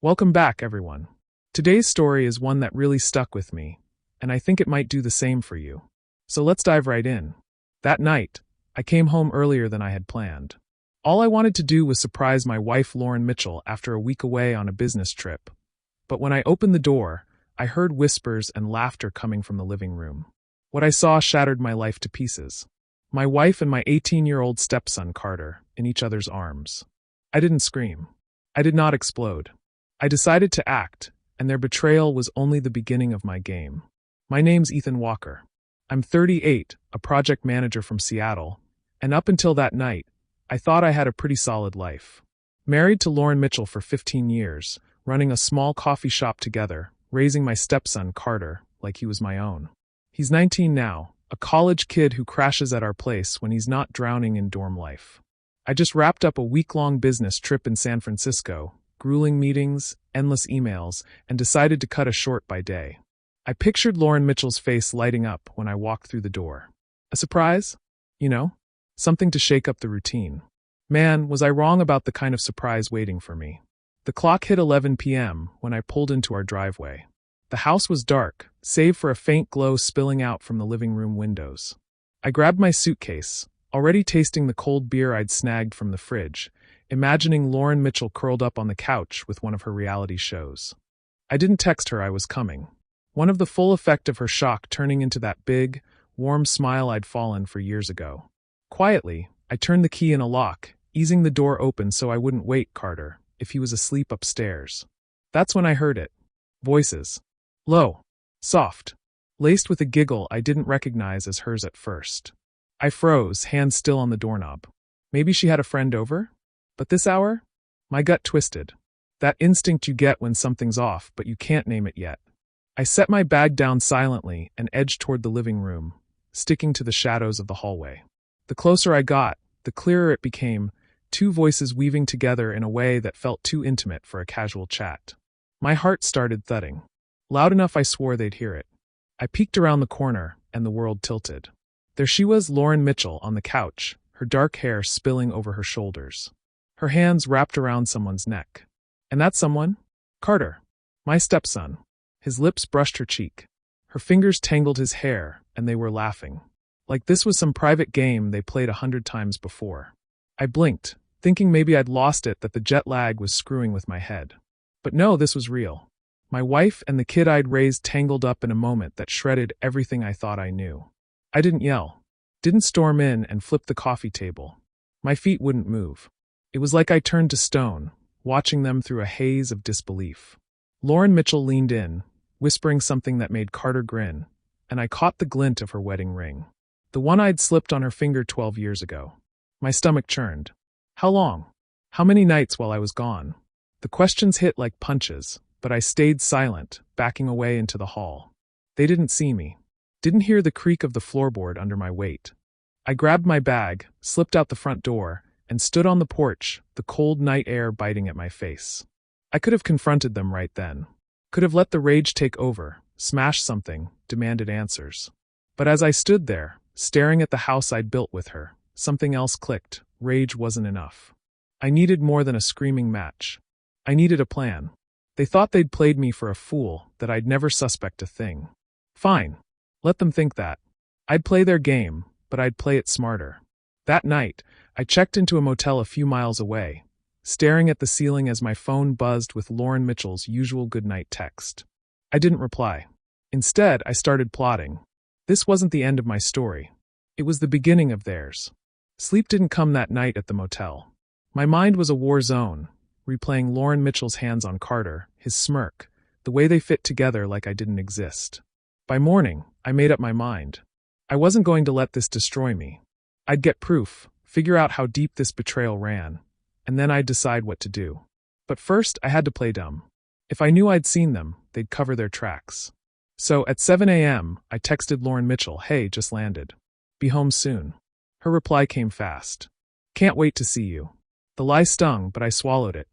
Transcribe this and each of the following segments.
Welcome back, everyone. Today's story is one that really stuck with me, and I think it might do the same for you. So let's dive right in. That night, I came home earlier than I had planned. All I wanted to do was surprise my wife Lauren Mitchell after a week away on a business trip. But when I opened the door, I heard whispers and laughter coming from the living room. What I saw shattered my life to pieces. My wife and my 18-year-old stepson Carter, in each other's arms. I didn't scream. I did not explode. I decided to act, and their betrayal was only the beginning of my game. My name's Ethan Walker. I'm 38, a project manager from Seattle, and up until that night, I thought I had a pretty solid life. Married to Lauren Mitchell for 15 years, running a small coffee shop together, raising my stepson Carter like he was my own. He's 19 now, a college kid who crashes at our place when he's not drowning in dorm life. I just wrapped up a week-long business trip in San Francisco, grueling meetings, endless emails, and decided to cut a short by day. I pictured Lauren Mitchell's face lighting up when I walked through the door. A surprise? You know? Something to shake up the routine. Man, was I wrong about the kind of surprise waiting for me. The clock hit 11 p.m. when I pulled into our driveway. The house was dark, save for a faint glow spilling out from the living room windows. I grabbed my suitcase, already tasting the cold beer I'd snagged from the fridge, imagining Lauren Mitchell curled up on the couch with one of her reality shows. I didn't text her I was coming. One of the full effect of her shock turning into that big, warm smile I'd fallen for years ago. Quietly, I turned the key in a lock, easing the door open so I wouldn't wake Carter if he was asleep upstairs. That's when I heard it. Voices. Low. Soft. Laced with a giggle I didn't recognize as hers at first. I froze, hands still on the doorknob. Maybe she had a friend over? But this hour? My gut twisted. That instinct you get when something's off, but you can't name it yet. I set my bag down silently and edged toward the living room, sticking to the shadows of the hallway. The closer I got, the clearer it became, two voices weaving together in a way that felt too intimate for a casual chat. My heart started thudding. Loud enough I swore they'd hear it. I peeked around the corner, and the world tilted. There she was, Lauren Mitchell, on the couch, her dark hair spilling over her shoulders. Her hands wrapped around someone's neck. And that someone? Carter. My stepson. His lips brushed her cheek. Her fingers tangled his hair, and they were laughing. Like this was some private game they played 100 times before. I blinked, thinking maybe I'd lost it, that the jet lag was screwing with my head. But no, this was real. My wife and the kid I'd raised tangled up in a moment that shredded everything I thought I knew. I didn't yell. Didn't storm in and flip the coffee table. My feet wouldn't move. It was like I turned to stone, watching them through a haze of disbelief. Lauren Mitchell leaned in, whispering something that made Carter grin, and I caught the glint of her wedding ring. The one I'd slipped on her finger 12 years ago. My stomach churned. How long? How many nights while I was gone? The questions hit like punches, but I stayed silent, backing away into the hall. They didn't see me. Didn't hear the creak of the floorboard under my weight. I grabbed my bag, slipped out the front door, and stood on the porch, the cold night air biting at my face. I could have confronted them right then. Could have let the rage take over, smashed something, demanded answers. But as I stood there, staring at the house I'd built with her, something else clicked. Rage wasn't enough. I needed more than a screaming match. I needed a plan. They thought they'd played me for a fool, that I'd never suspect a thing. Fine. Let them think that. I'd play their game, but I'd play it smarter. That night, I checked into a motel a few miles away, staring at the ceiling as my phone buzzed with Lauren Mitchell's usual goodnight text. I didn't reply. Instead, I started plotting. This wasn't the end of my story. It was the beginning of theirs. Sleep didn't come that night at the motel. My mind was a war zone, replaying Lauren Mitchell's hands on Carter, his smirk, the way they fit together like I didn't exist. By morning, I made up my mind. I wasn't going to let this destroy me. I'd get proof, figure out how deep this betrayal ran, and then I'd decide what to do. But first, I had to play dumb. If I knew I'd seen them, they'd cover their tracks. So, at 7 a.m., I texted Lauren Mitchell, "Hey, just landed. Be home soon." Her reply came fast. "Can't wait to see you." The lie stung, but I swallowed it.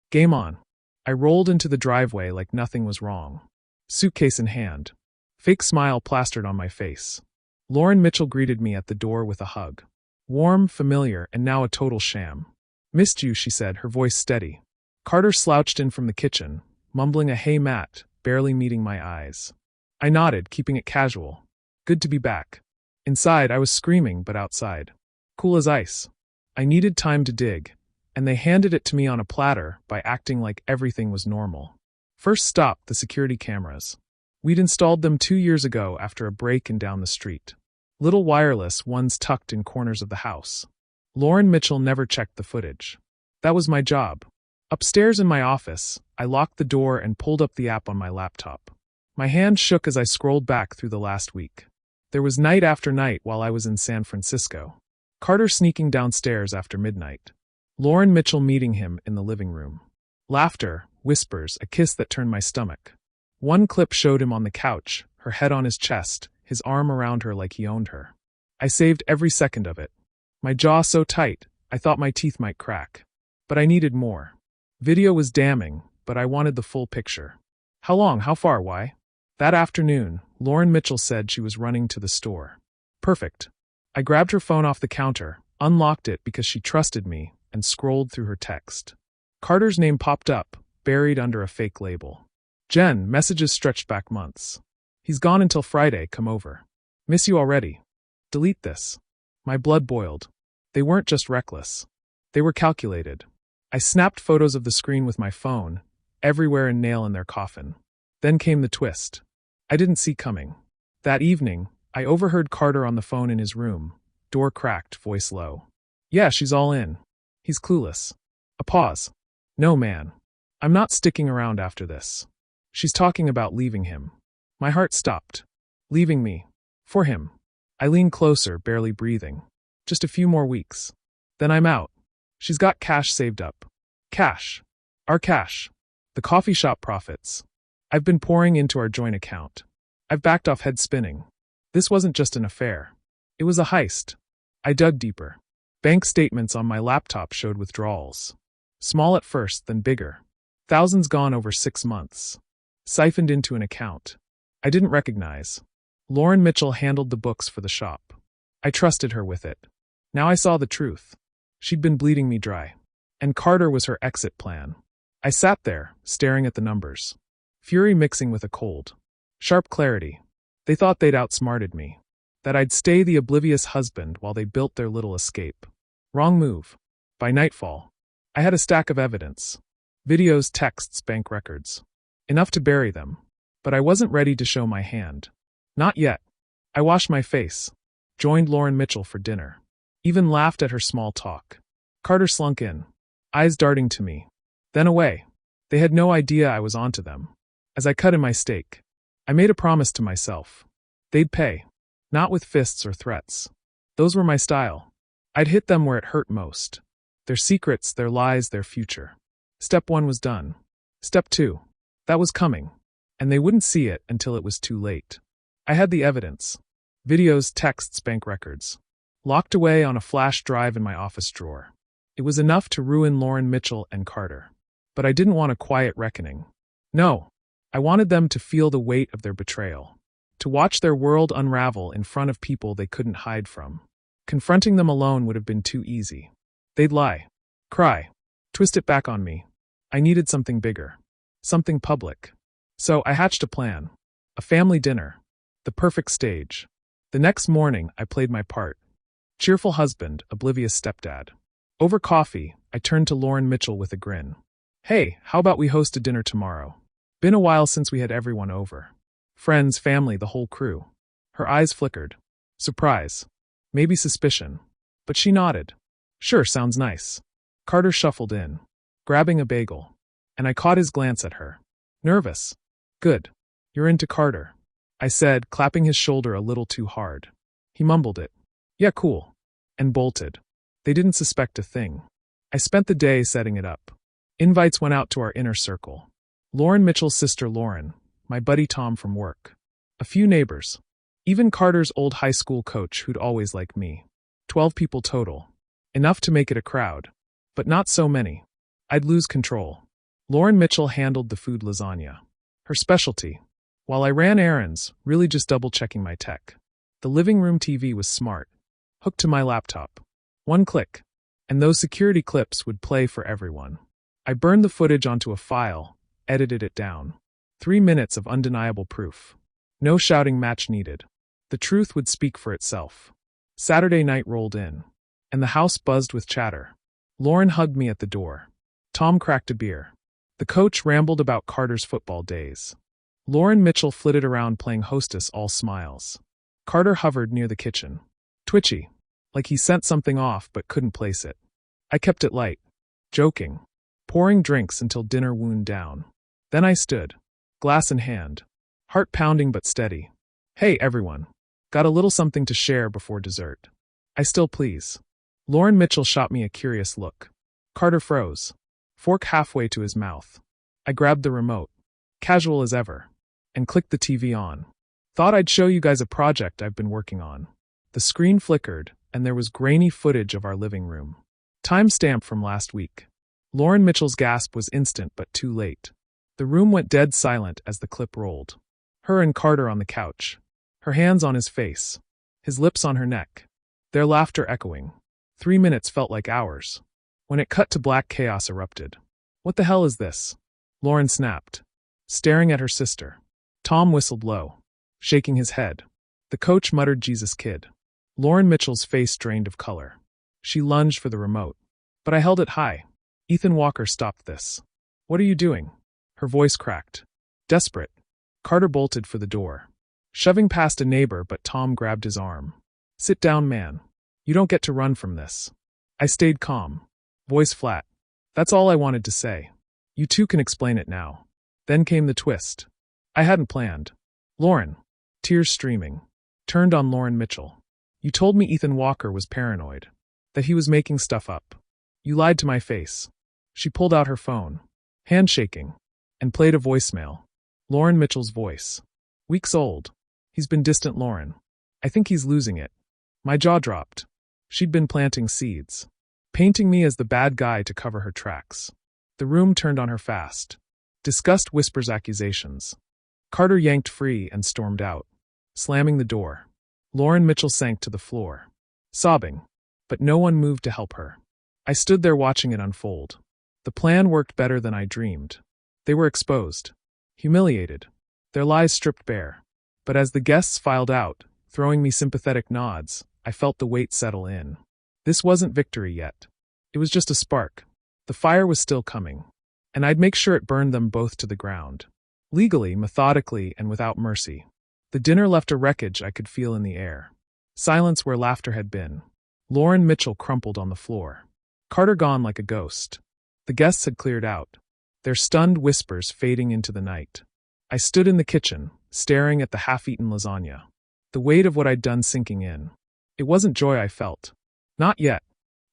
Game on. I rolled into the driveway like nothing was wrong. Suitcase in hand. Fake smile plastered on my face. Lauren Mitchell greeted me at the door with a hug. Warm, familiar, and now a total sham. "Missed you," she said, her voice steady. Carter slouched in from the kitchen, mumbling a "Hey Matt," barely meeting my eyes. I nodded, keeping it casual. Good to be back. Inside, I was screaming, but outside, cool as ice. I needed time to dig, and they handed it to me on a platter by acting like everything was normal. First stop, the security cameras. We'd installed them 2 years ago after a break-in down the street. Little wireless ones tucked in corners of the house. Lauren Mitchell never checked the footage. That was my job. Upstairs in my office, I locked the door and pulled up the app on my laptop. My hand shook as I scrolled back through the last week. There was night after night while I was in San Francisco. Carter sneaking downstairs after midnight. Lauren Mitchell meeting him in the living room. Laughter, whispers, a kiss that turned my stomach. One clip showed him on the couch, her head on his chest, his arm around her like he owned her. I saved every second of it. My jaw so tight, I thought my teeth might crack. But I needed more. Video was damning, but I wanted the full picture. How long? How far? Why? That afternoon, Lauren Mitchell said she was running to the store. Perfect. I grabbed her phone off the counter, unlocked it because she trusted me, and scrolled through her text. Carter's name popped up, buried under a fake label. Jen, messages stretched back months. He's gone until Friday, come over. Miss you already. Delete this. My blood boiled. They weren't just reckless. They were calculated. I snapped photos of the screen with my phone, everywhere a nail in their coffin. Then came the twist. I didn't see coming. That evening, I overheard Carter on the phone in his room, door cracked, voice low. Yeah, she's all in. He's clueless. A pause. No, man. I'm not sticking around after this. She's talking about leaving him. My heart stopped. Leaving me. For him. I leaned closer, barely breathing. Just a few more weeks. Then I'm out. She's got cash saved up. Cash. Our cash. The coffee shop profits. I've been pouring into our joint account. I've backed off head spinning. This wasn't just an affair. It was a heist. I dug deeper. Bank statements on my laptop showed withdrawals. Small at first, then bigger. Thousands gone over 6 months. Siphoned into an account I didn't recognize. Lauren Mitchell handled the books for the shop. I trusted her with it. Now I saw the truth. She'd been bleeding me dry. And Carter was her exit plan. I sat there, staring at the numbers. Fury mixing with a cold. Sharp clarity. They thought they'd outsmarted me. That I'd stay the oblivious husband while they built their little escape. Wrong move. By nightfall, I had a stack of evidence. Videos, texts, bank records. Enough to bury them. But I wasn't ready to show my hand. Not yet. I washed my face. Joined Lauren Mitchell for dinner. Even laughed at her small talk. Carter slunk in. Eyes darting to me. Then away. They had no idea I was onto them. As I cut in my steak, I made a promise to myself. They'd pay. Not with fists or threats. Those were my style. I'd hit them where it hurt most. Their secrets, their lies, their future. Step 1 was done. Step 2. That was coming. And they wouldn't see it until it was too late. I had the evidence. Videos, texts, bank records. Locked away on a flash drive in my office drawer. It was enough to ruin Lauren Mitchell and Carter. But I didn't want a quiet reckoning. No. I wanted them to feel the weight of their betrayal. To watch their world unravel in front of people they couldn't hide from. Confronting them alone would have been too easy. They'd lie. Cry. Twist it back on me. I needed something bigger. Something public. So I hatched a plan. A family dinner. The perfect stage. The next morning, I played my part. Cheerful husband, oblivious stepdad. Over coffee, I turned to Lauren Mitchell with a grin. Hey, how about we host a dinner tomorrow? Been a while since we had everyone over. Friends, family, the whole crew. Her eyes flickered. Surprise. Maybe suspicion. But she nodded. Sure, sounds nice. Carter shuffled in, grabbing a bagel. And I caught his glance at her. Nervous. Good. You're into Carter, I said, clapping his shoulder a little too hard. He mumbled it. Yeah, cool. And bolted. They didn't suspect a thing. I spent the day setting it up. Invites went out to our inner circle. Lauren Mitchell's sister Lauren, my buddy Tom from work. A few neighbors. Even Carter's old high school coach who'd always liked me. 12 people total. Enough to make it a crowd. But not so many. I'd lose control. Lauren Mitchell handled the food lasagna. Her specialty. While I ran errands, really just double-checking my tech. The living room TV was smart. Hooked to my laptop. One click. And those security clips would play for everyone. I burned the footage onto a file, edited it down. 3 minutes of undeniable proof. No shouting match needed. The truth would speak for itself. Saturday night rolled in, and the house buzzed with chatter. Lauren hugged me at the door. Tom cracked a beer. The coach rambled about Carter's football days. Lauren Mitchell flitted around playing hostess, all smiles. Carter hovered near the kitchen. Twitchy, like he sent something off but couldn't place it. I kept it light, joking, pouring drinks until dinner wound down. Then I stood, glass in hand, heart pounding but steady. Hey everyone, got a little something to share before dessert. I still please. Lauren Mitchell shot me a curious look. Carter froze, fork halfway to his mouth. I grabbed the remote, casual as ever, and clicked the TV on. Thought I'd show you guys a project I've been working on. The screen flickered, and there was grainy footage of our living room. Timestamp from last week. Lauren Mitchell's gasp was instant but too late. The room went dead silent as the clip rolled. Her and Carter on the couch. Her hands on his face. His lips on her neck. Their laughter echoing. 3 minutes felt like hours. When it cut to black, chaos erupted. What the hell is this? Lauren snapped, staring at her sister. Tom whistled low, shaking his head. The coach muttered, Jesus kid. Lauren Mitchell's face drained of color. She lunged for the remote. But I held it high. Ethan Walker stopped this. What are you doing? Her voice cracked. Desperate. Carter bolted for the door, shoving past a neighbor, but Tom grabbed his arm. Sit down, man. You don't get to run from this. I stayed calm, voice flat. That's all I wanted to say. You two can explain it now. Then came the twist. I hadn't planned. Lauren, tears streaming, turned on Lauren Mitchell. You told me Ethan Walker was paranoid, that he was making stuff up. You lied to my face. She pulled out her phone, hand shaking, and played a voicemail. Lauren Mitchell's voice. Weeks old. He's been distant, Lauren. I think he's losing it. My jaw dropped. She'd been planting seeds, painting me as the bad guy to cover her tracks. The room turned on her fast. Disgust, whispers, accusations. Carter yanked free and stormed out, slamming the door. Lauren Mitchell sank to the floor, sobbing, but no one moved to help her. I stood there watching it unfold. The plan worked better than I dreamed. They were exposed, humiliated, their lies stripped bare. But as the guests filed out, throwing me sympathetic nods, I felt the weight settle in. This wasn't victory yet. It was just a spark. The fire was still coming, and I'd make sure it burned them both to the ground. Legally, methodically, and without mercy. The dinner left a wreckage I could feel in the air. Silence where laughter had been. Lauren Mitchell crumpled on the floor. Carter gone like a ghost. The guests had cleared out, their stunned whispers fading into the night. I stood in the kitchen, staring at the half-eaten lasagna. The weight of what I'd done sinking in. It wasn't joy I felt. Not yet.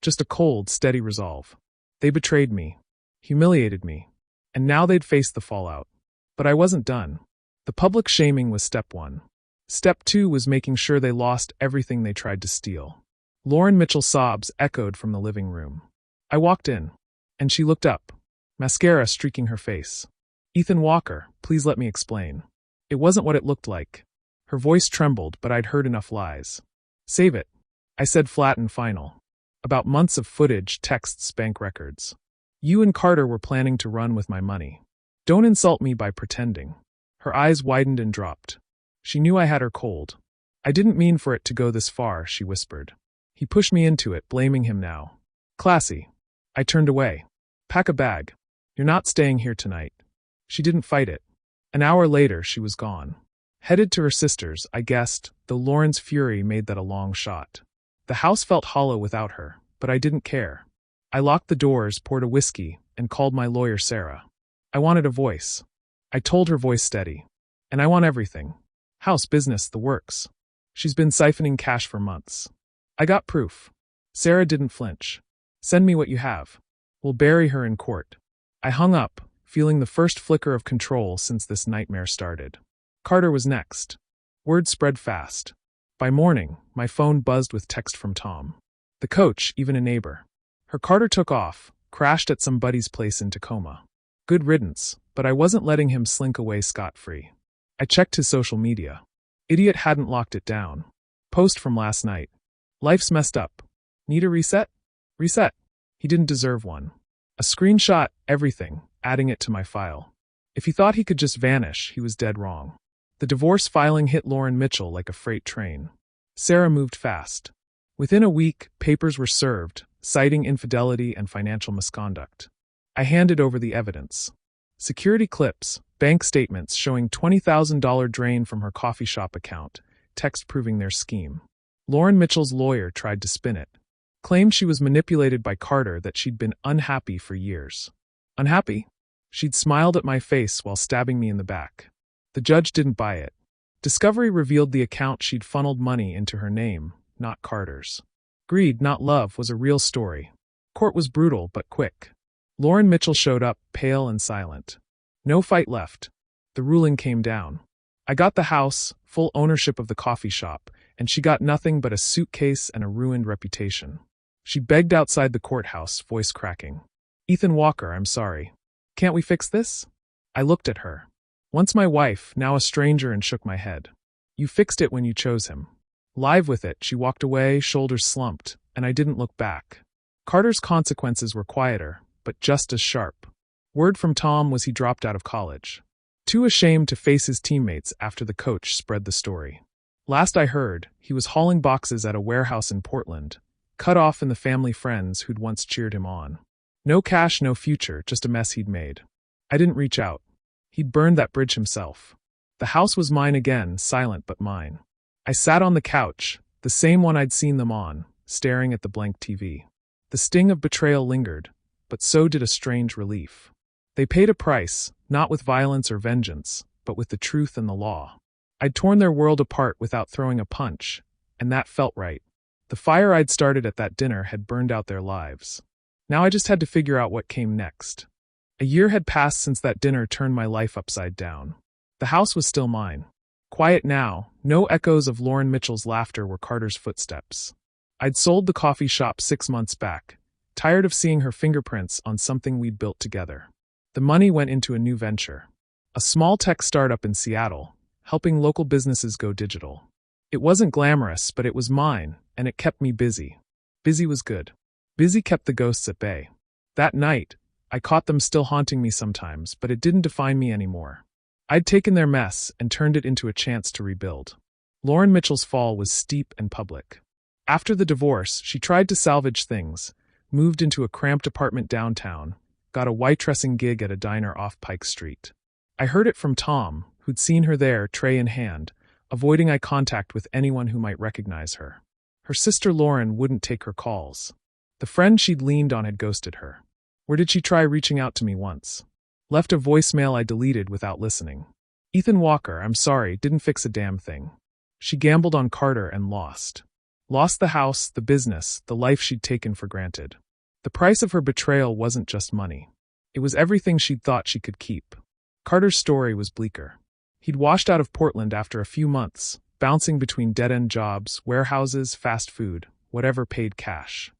Just a cold, steady resolve. They betrayed me, humiliated me, and now they'd face the fallout. But I wasn't done. The public shaming was step 1. Step 2 was making sure they lost everything they tried to steal. Lauren Mitchell's sobs echoed from the living room. I walked in, and she looked up, mascara streaking her face. Ethan Walker, please let me explain. It wasn't what it looked like. Her voice trembled, but I'd heard enough lies. Save it, I said, flat and final. About months of footage, texts, bank records. You and Carter were planning to run with my money. Don't insult me by pretending. Her eyes widened and dropped. She knew I had her cold. I didn't mean for it to go this far, she whispered. He pushed me into it, blaming him now. Classy. I turned away. Pack a bag. You're not staying here tonight. She didn't fight it. An hour later, she was gone. Headed to her sister's, I guessed, though Lauren's fury made that a long shot. The house felt hollow without her, but I didn't care. I locked the doors, poured a whiskey, and called my lawyer Sarah. I wanted a voice. I told her, voice steady. And I want everything. House, business, the works. She's been siphoning cash for months. I got proof. Sarah didn't flinch. Send me what you have. We'll bury her in court. I hung up, feeling the first flicker of control since this nightmare started. Carter was next. Word spread fast. By morning, my phone buzzed with text from Tom. The coach, even a neighbor. Her Carter took off, crashed at some buddy's place in Tacoma. Good riddance, but I wasn't letting him slink away scot-free. I checked his social media. Idiot hadn't locked it down. Post from last night. Life's messed up. Need a reset? Reset. He didn't deserve one. A screenshot, everything, adding it to my file. If he thought he could just vanish, he was dead wrong. The divorce filing hit Lauren Mitchell like a freight train. Sarah moved fast. Within a week, papers were served, citing infidelity and financial misconduct. I handed over the evidence. Security clips, bank statements showing $20,000 drain from her coffee shop account, text proving their scheme. Lauren Mitchell's lawyer tried to spin it. Claimed she was manipulated by Carter, that she'd been unhappy for years. Unhappy? She'd smiled at my face while stabbing me in the back. The judge didn't buy it. Discovery revealed the account she'd funneled money into her name, not Carter's. Greed, not love, was a real story. Court was brutal but quick. Lauren Mitchell showed up, pale and silent. No fight left. The ruling came down. I got the house, full ownership of the coffee shop, and she got nothing but a suitcase and a ruined reputation. She begged outside the courthouse, voice cracking. "Ethan Walker, I'm sorry. Can't we fix this?" I looked at her. Once my wife, now a stranger, and shook my head. "You fixed it when you chose him." Live with it, she walked away, shoulders slumped, and I didn't look back. Carter's consequences were quieter, but just as sharp. Word from Tom was he dropped out of college. Too ashamed to face his teammates after the coach spread the story. Last I heard, he was hauling boxes at a warehouse in Portland, cut off in the family friends who'd once cheered him on. No cash, no future, just a mess he'd made. I didn't reach out. He'd burned that bridge himself. The house was mine again, silent but mine. I sat on the couch, the same one I'd seen them on, staring at the blank TV. The sting of betrayal lingered, but so did a strange relief. They paid a price, not with violence or vengeance, but with the truth and the law. I'd torn their world apart without throwing a punch, and that felt right. The fire I'd started at that dinner had burned out their lives. Now I just had to figure out what came next. A year had passed since that dinner turned my life upside down. The house was still mine. Quiet now, no echoes of Lauren Mitchell's laughter were Carter's footsteps. I'd sold the coffee shop 6 months back, tired of seeing her fingerprints on something we'd built together. The money went into a new venture. A small tech startup in Seattle, helping local businesses go digital. It wasn't glamorous, but it was mine, and it kept me busy. Busy was good. Busy kept the ghosts at bay. That night, I caught them still haunting me sometimes, but it didn't define me anymore. I'd taken their mess and turned it into a chance to rebuild. Lauren Mitchell's fall was steep and public. After the divorce, she tried to salvage things, moved into a cramped apartment downtown, got a white-dressing gig at a diner off Pike Street. I heard it from Tom, who'd seen her there, tray in hand, avoiding eye contact with anyone who might recognize her. Her sister Lauren wouldn't take her calls. The friend she'd leaned on had ghosted her. Or did she try reaching out to me once? Left a voicemail I deleted without listening. "Ethan Walker, I'm sorry, didn't fix a damn thing." She gambled on Carter and lost. Lost the house, the business, the life she'd taken for granted. The price of her betrayal wasn't just money. It was everything she'd thought she could keep. Carter's story was bleaker. He'd washed out of Portland after a few months, bouncing between dead-end jobs, warehouses, fast food, whatever paid cash.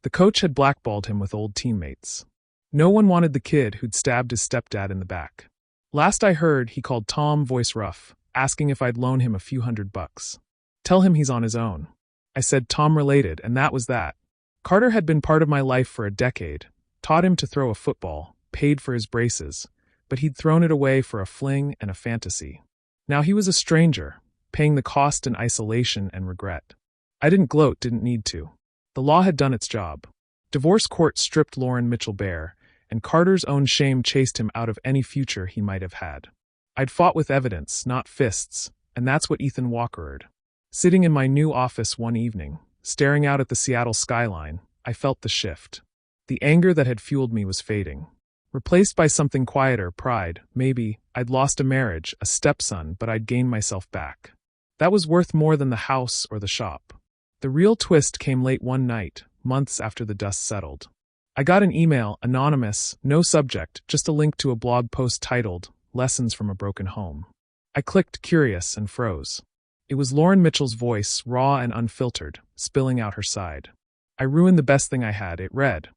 The coach had blackballed him with old teammates. No one wanted the kid who'd stabbed his stepdad in the back. Last I heard, he called Tom, voice rough, asking if I'd loan him a few $100. "Tell him he's on his own." I said Tom related, and that was that. Carter had been part of my life for a decade, taught him to throw a football, paid for his braces, but he'd thrown it away for a fling and a fantasy. Now he was a stranger, paying the cost in isolation and regret. I didn't gloat, didn't need to. The law had done its job. Divorce court stripped Lauren Mitchell bare, and Carter's own shame chased him out of any future he might have had. I'd fought with evidence, not fists, and that's what Ethan Walkered. Sitting in my new office one evening, staring out at the Seattle skyline, I felt the shift. The anger that had fueled me was fading. Replaced by something quieter, pride, maybe. I'd lost a marriage, a stepson, but I'd gained myself back. That was worth more than the house or the shop. The real twist came late one night, months after the dust settled. I got an email, anonymous, no subject, just a link to a blog post titled, "Lessons from a Broken Home." I clicked, curious, and froze. It was Lauren Mitchell's voice, raw and unfiltered, spilling out her side. "I ruined the best thing I had," it read.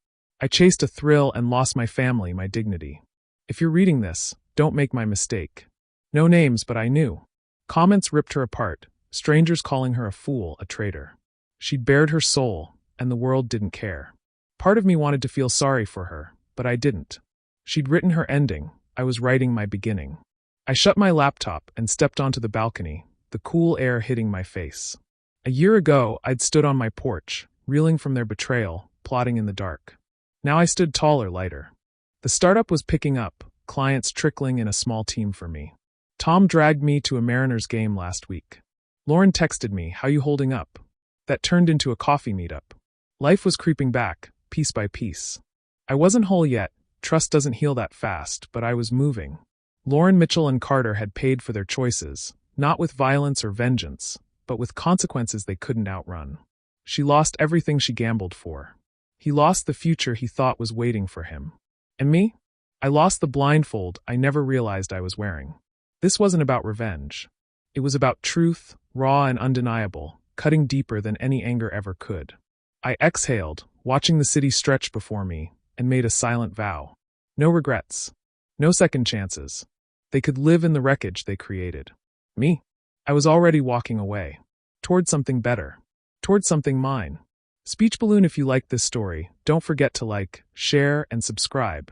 "I chased a thrill and lost my family, my dignity. If you're reading this, don't make my mistake." No names, but I knew. Comments ripped her apart, strangers calling her a fool, a traitor. She'd bared her soul, and the world didn't care. Part of me wanted to feel sorry for her, but I didn't. She'd written her ending, I was writing my beginning. I shut my laptop and stepped onto the balcony, the cool air hitting my face. A year ago, I'd stood on my porch, reeling from their betrayal, plotting in the dark. Now I stood taller, lighter. The startup was picking up, clients trickling in a small team for me. Tom dragged me to a Mariners game last week. Lauren texted me, "How you holding up?" That turned into a coffee meetup. Life was creeping back, piece by piece. I wasn't whole yet, trust doesn't heal that fast, but I was moving. Lauren, Mitchell, and Carter had paid for their choices, not with violence or vengeance, but with consequences they couldn't outrun. She lost everything she gambled for. He lost the future he thought was waiting for him. And me? I lost the blindfold I never realized I was wearing. This wasn't about revenge. It was about truth, raw and undeniable, cutting deeper than any anger ever could. I exhaled, watching the city stretch before me, and made a silent vow. No regrets. No second chances. They could live in the wreckage they created. Me? I was already walking away. Toward something better. Toward something mine. Speech Balloon, if you liked this story, don't forget to like, share, and subscribe.